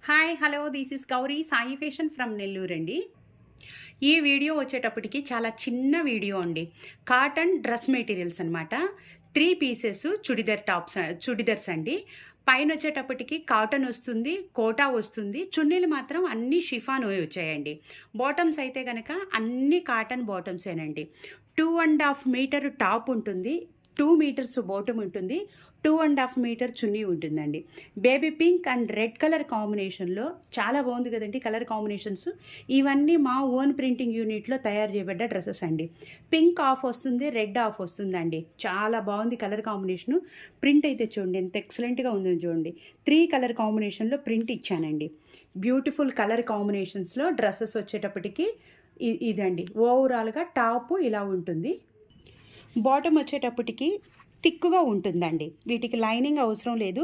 Hi hello this is Gauri Sai fashion from Nellore అండి. ఈ video వచ్చేటప్పటికి చాలా చిన్న వీడియో అండి. కాటన్ డ్రెస్ మెటీరియల్స్ అనమాట. 3 పీసెస్ చుడిదర్స్ అండి. పైన వచ్చేటప్పటికి కాటన్ వస్తుంది, కోటా వస్తుంది. చున్నీలు మాత్రం అన్నీ షిఫాన్ వచ్చాయండి. బాటమ్స్ అయితే కనుక అన్ని కాటన్ బాటమ్సేనండి. 2.5 మీటర్ టాప్ ఉంటుంది, 2 మీటర్స్ బాటమ్ ఉంటుంది, 2.5 మీటర్ చున్నీ ఉంటుందండి. Baby pink and red colour కాంబినేషన్లో చాలా బాగుంది కదండి కలర్ కాంబినేషన్స్. ఇవన్నీ మా ఓన్ ప్రింటింగ్ యూనిట్లో తయారు చేయబడ్డ డ్రెస్సెస్ అండి. పింక్ ఆఫ్ వస్తుంది, రెడ్ ఆఫ్ వస్తుందండి. చాలా బాగుంది కలర్ కాంబినేషను. ప్రింట్ అయితే చూడండి ఎంత ఎక్సలెంట్గా ఉందో చూడండి. 3 కలర్ కాంబినేషన్లో ప్రింట్ ఇచ్చానండి. బ్యూటిఫుల్ కలర్ కాంబినేషన్స్లో డ్రెస్సెస్ వచ్చేటప్పటికి ఇదండి. ఓవరాల్గా టాపు ఇలా ఉంటుంది. బాటమ్ వచ్చేటప్పటికి థిక్గా ఉంటుందండి. వీటికి లైనింగ్ అవసరం లేదు.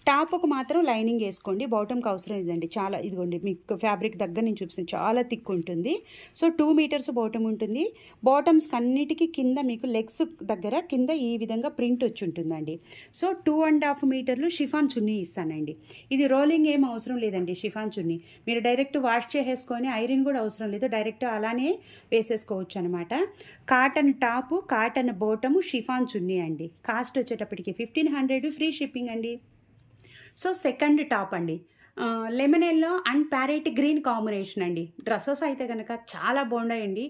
టాప్కు మాత్రం లైనింగ్ వేసుకోండి, బాటమ్కి అవసరం లేదండి. చాలా ఇదిగోండి మీకు ఫ్యాబ్రిక్ దగ్గర నుంచి చూపిస్తాను, చాలా థిక్ ఉంటుంది. సో 2 మీటర్స్ బాటమ్ ఉంటుంది. బాటమ్స్కి అన్నిటికీ కింద మీకు లెగ్స్ దగ్గర కింద ఈ విధంగా ప్రింట్ వచ్చి ఉంటుందండి. సో 2.5 మీటర్లు షిఫాన్ చున్నీ ఇస్తానండి. ఇది రోలింగ్ ఏం అవసరం లేదండి. షిఫాన్ చున్నీ మీరు డైరెక్ట్ వాష్ చేసేసుకొని ఐరన్ కూడా అవసరం లేదు, డైరెక్ట్ అలానే వేసేసుకోవచ్చు అనమాట. Cotton top, cotton bottom, chiffon chunni అండి. కాస్ట్ వచ్చేటప్పటికి 1500, ఫ్రీ షిప్పింగ్ అండి. సో సెకండ్ టాప్ అండి, lemon yellow and parrot green combination అండి. డ్రెస్సెస్ అయితే కనుక చాలా బాగున్నాయండి.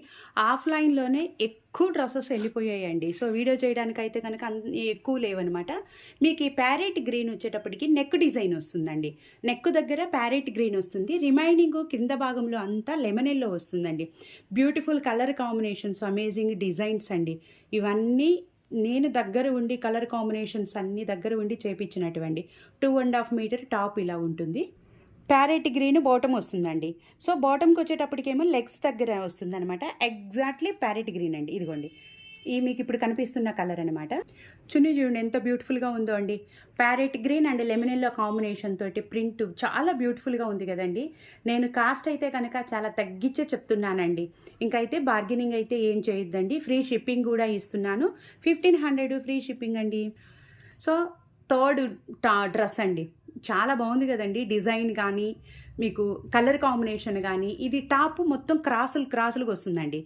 ఆఫ్లైన్లోనే ఎక్కువ డ్రెస్సెస్ వెళ్ళిపోయాయండి. సో వీడియో చేయడానికి అయితే కనుక ఎక్కువ లేవన్నమాట. మీకు ఈ ప్యారెట్ గ్రీన్ వచ్చేటప్పటికి నెక్ డిజైన్ వస్తుందండి. నెక్ దగ్గర ప్యారెట్ గ్రీన్ వస్తుంది, రిమైనింగ్ కింద భాగంలో అంతా లెమన్ ఎల్లో వస్తుందండి. Beautiful colour combinations, amazing designs అండి. ఇవన్నీ నేను దగ్గర ఉండి కలర్ కాంబినేషన్స్ అన్నీ దగ్గర ఉండి చేపించినటువంటి. 2.5 మీటర్ టాప్ ఇలా ఉంటుంది. ప్యారెట్ గ్రీన్ బాటమ్ వస్తుందండి. సో బాటమ్కి వచ్చేటప్పటికేమో లెగ్స్ దగ్గర వస్తుంది అనమాట. ఎగ్జాక్ట్లీ ప్యారెట్ గ్రీన్ అండి. ఇదిగోండి ఈ మీకు ఇప్పుడు కనిపిస్తున్న కలర్ అనమాట. చున్నీ చూడండి ఎంత బ్యూటిఫుల్గా ఉందో అండి. Parrot green and lemon yellow combination తోటి ప్రింట్ చాలా బ్యూటిఫుల్గా ఉంది కదండి. నేను కాస్ట్ అయితే కనుక చాలా తగ్గించే చెప్తున్నానండి. ఇంకైతే బార్గెనింగ్ అయితే ఏం చేయొద్దండి. ఫ్రీ షిప్పింగ్ కూడా ఇస్తున్నాను. 1500 ఫ్రీ షిప్పింగ్ అండి. సో థర్డ్ డ్రెస్ అండి. చాలా బాగుంది కదండి. డిజైన్ కానీ మీకు కలర్ కాంబినేషన్ కానీ, ఇది టాప్ మొత్తం క్రాసులుగా వస్తుందండి.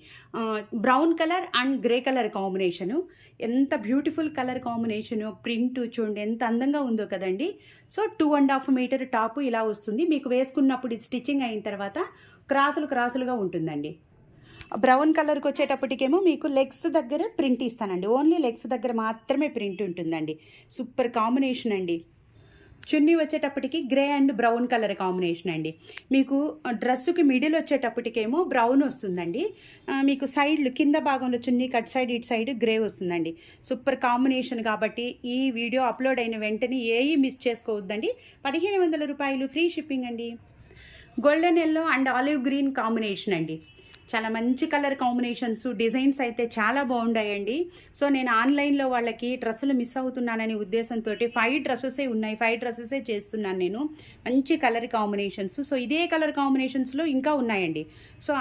Brown colour and grey colour combination. ఎంత బ్యూటిఫుల్ కలర్ కాంబినేషను. ప్రింట్ చూడండి ఎంత అందంగా ఉందో కదండి. సో 2.5 మీటర్ టాపు ఇలా వస్తుంది. మీకు వేసుకున్నప్పుడు స్టిచ్చింగ్ అయిన తర్వాత క్రాసులుగా ఉంటుందండి. బ్రౌన్ కలర్కి వచ్చేటప్పటికేమో మీకు లెగ్స్ దగ్గర ప్రింట్ ఇస్తానండి. ఓన్లీ లెగ్స్ దగ్గర మాత్రమే ప్రింట్ ఉంటుందండి. సూపర్ కాంబినేషన్ అండి. చున్నీ వచ్చేటప్పటికి grey and brown colour combination అండి. మీకు డ్రెస్సుకి మిడిల్ వచ్చేటప్పటికేమో బ్రౌన్ వస్తుందండి. మీకు సైడ్లు కింద భాగంలో చున్నీ కట్ సైడ్ ఇటు సైడ్ గ్రే వస్తుందండి. సూపర్ కాంబినేషన్ కాబట్టి ఈ వీడియో అప్లోడ్ అయిన వెంటనే ఏవి మిస్ చేసుకోవద్దండి. 1500 రూపాయలు ఫ్రీ షిప్పింగ్ అండి. Golden yellow and olive green combination అండి. చాలా మంచి కలర్ కాంబినేషన్స్, డిజైన్స్ అయితే చాలా బాగున్నాయండి. సో నేను ఆన్లైన్లో వాళ్ళకి డ్రెస్సులు మిస్ అవుతున్నాననే ఉద్దేశంతో 5 డ్రెస్సెసే ఉన్నాయి, 5 డ్రెస్సెసే చేస్తున్నాను నేను. మంచి కలర్ కాంబినేషన్స్. సో ఇదే కలర్ కాంబినేషన్స్లో ఇంకా ఉన్నాయండి. సో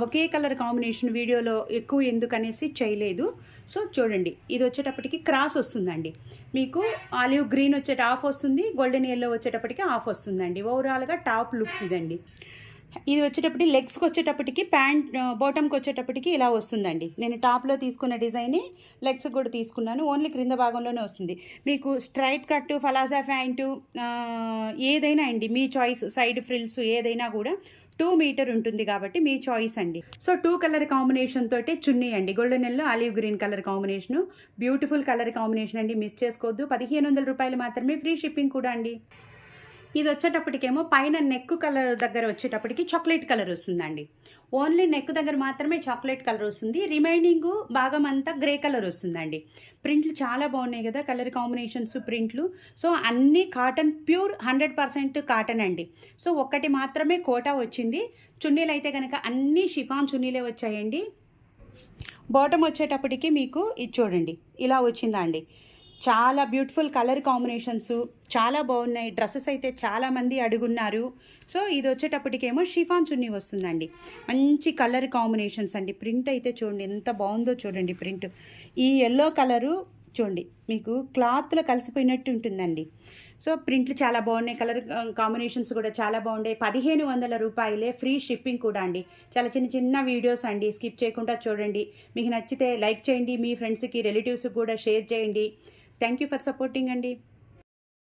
ఒకే కలర్ కాంబినేషన్ వీడియోలో ఎక్కువ ఎందుకనేసి చేయలేదు. సో చూడండి ఇది వచ్చేటప్పటికి క్రాస్ వస్తుందండి. మీకు ఆలివ్ గ్రీన్ ఆఫ్ వస్తుంది, గోల్డెన్ ఎల్లో వచ్చేటప్పటికి ఆఫ్ వస్తుందండి. ఓవరాల్గా టాప్ లుక్ ఇదండి. ఇది వచ్చేటప్పటికి లెగ్స్కి వచ్చేటప్పటికి బాటమ్కి వచ్చేటప్పటికి ఇలా వస్తుందండి. నేను టాప్లో తీసుకున్న డిజైనే లెగ్స్ కూడా తీసుకున్నాను. ఓన్లీ క్రింద భాగంలోనే వస్తుంది. మీకు స్ట్రైట్ కట్, ఫలాజా ప్యాంటు ఏదైనా అండి మీ చాయిస్. సైడ్ ఫ్రిల్స్ ఏదైనా కూడా 2 మీటర్ ఉంటుంది కాబట్టి మీ చాయిస్ అండి. సో 2 కలర్ కాంబినేషన్ తోటి చున్నీ అండి. Golden yellow olive green colour combination. Beautiful colour combination అండి. మిస్ చేసుకోవద్దు. 1500 రూపాయలు మాత్రమే, ఫ్రీ షిప్పింగ్ కూడా అండి. ఇది వచ్చేటప్పటికేమో పైన నెక్ కలర్ దగ్గర వచ్చేటప్పటికి చాక్లెట్ కలర్ వస్తుందండి. ఓన్లీ నెక్ దగ్గర మాత్రమే చాక్లెట్ కలర్ వస్తుంది, రిమైనింగ్ భాగం అంతా గ్రే కలర్ వస్తుందండి. ప్రింట్లు చాలా బాగున్నాయి కదా కలర్ కాంబినేషన్స్, ప్రింట్లు. సో అన్నీ కాటన్, ప్యూర్ 100% కాటన్ అండి. సో ఒక్కటి మాత్రమే కోటా వచ్చింది. చున్నీలు అయితే కనుక అన్నీ షిఫాన్ చున్నీలే వచ్చాయండి. బాటమ్ వచ్చేటప్పటికి మీకు ఇది చూడండి ఇలా వచ్చిందా అండి. చాలా బ్యూటిఫుల్ కలర్ కాంబినేషన్స్, చాలా బాగున్నాయి. డ్రెస్సెస్ అయితే చాలామంది అడుగున్నారు. సో ఇది వచ్చేటప్పటికేమో షిఫాన్ చున్నీ వస్తుందండి. మంచి కలర్ కాంబినేషన్స్ అండి. ప్రింట్ అయితే చూడండి ఎంత బాగుందో చూడండి ప్రింట్. ఈ ఎల్లో కలరు చూడండి మీకు క్లాత్లో కలిసిపోయినట్టు ఉంటుందండి. సో ప్రింట్లు చాలా బాగున్నాయి, కలర్ కాంబినేషన్స్ కూడా చాలా బాగున్నాయి. 1500 రూపాయలే, ఫ్రీ షిప్పింగ్ కూడా అండి. చాలా చిన్న చిన్న వీడియోస్ అండి, స్కిప్ చేయకుండా చూడండి. మీకు నచ్చితే లైక్ చేయండి, మీ ఫ్రెండ్స్కి రిలేటివ్స్కి కూడా షేర్ చేయండి. థ్యాంక్ యూ ఫర్ సపోర్టింగ్ అండి.